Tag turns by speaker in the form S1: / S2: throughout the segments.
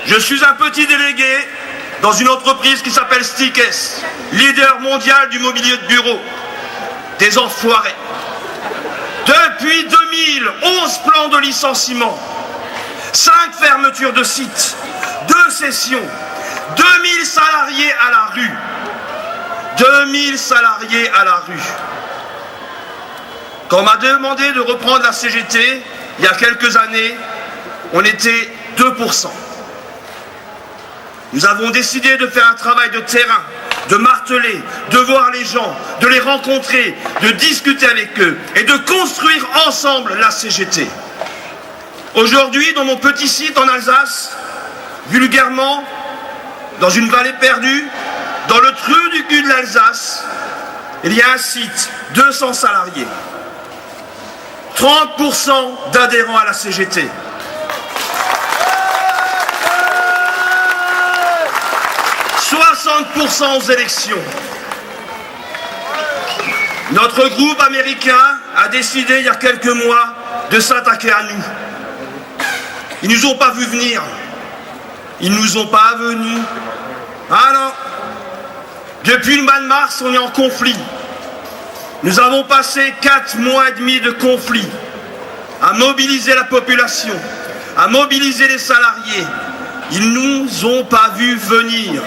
S1: Je suis un petit délégué dans une entreprise qui s'appelle Stikes, leader mondial du mobilier de bureau. Des enfoirés. Depuis 2000, 11 plans de licenciement, 5 fermetures de sites, 2 sessions, 2000 salariés à la rue. 2000 salariés à la rue. Quand on m'a demandé de reprendre la CGT, il y a quelques années, on était 2%. Nous avons décidé de faire un travail de terrain, de marteler, de voir les gens, de les rencontrer, de discuter avec eux et de construire ensemble la CGT. Aujourd'hui, dans mon petit site en Alsace, vulgairement, dans une vallée perdue, dans le trou du cul de l'Alsace, il y a un site, 200 salariés, 30% d'adhérents à la CGT. « 60% aux élections. Notre groupe américain a décidé il y a quelques mois de s'attaquer à nous. Ils ne nous ont pas vu venir. Ils ne nous ont pas venus. Ah non. Depuis le mois de mars, on est en conflit. Nous avons passé 4 mois et demi de conflit à mobiliser la population, à mobiliser les salariés. Ils ne nous ont pas vu venir.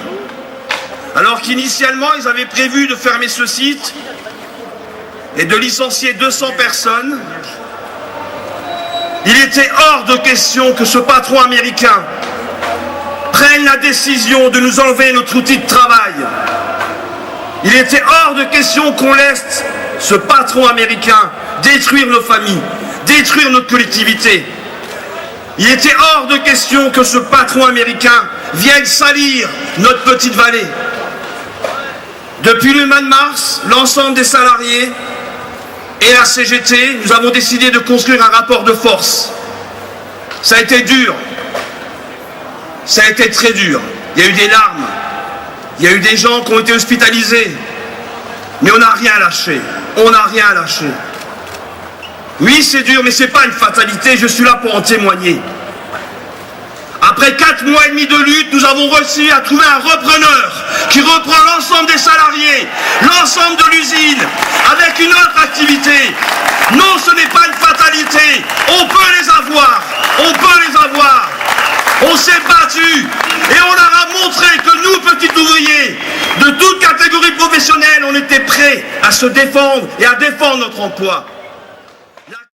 S1: Alors qu'initialement, ils avaient prévu de fermer ce site et de licencier 200 personnes, il était hors de question que ce patron américain prenne la décision de nous enlever notre outil de travail. Il était hors de question qu'on laisse ce patron américain détruire nos familles, détruire notre collectivité. Il était hors de question que ce patron américain vienne salir notre petite vallée. Depuis le mois de mars, l'ensemble des salariés et la CGT, nous avons décidé de construire un rapport de force. Ça a été dur. Ça a été très dur. Il y a eu des larmes. Il y a eu des gens qui ont été hospitalisés. Mais on n'a rien lâché. On n'a rien lâché. Oui, c'est dur, mais ce n'est pas une fatalité. Je suis là pour en témoigner. Après 4 mois et demi de lutte, nous avons réussi à trouver un repreneur qui reprend l'ensemble des salariés, l'ensemble de l'usine, avec une autre activité. Non, ce n'est pas une fatalité. On peut les avoir. On peut les avoir. On s'est battu et on leur a montré que nous, petits ouvriers, de toute catégorie professionnelle, on était prêts à se défendre et à défendre notre emploi.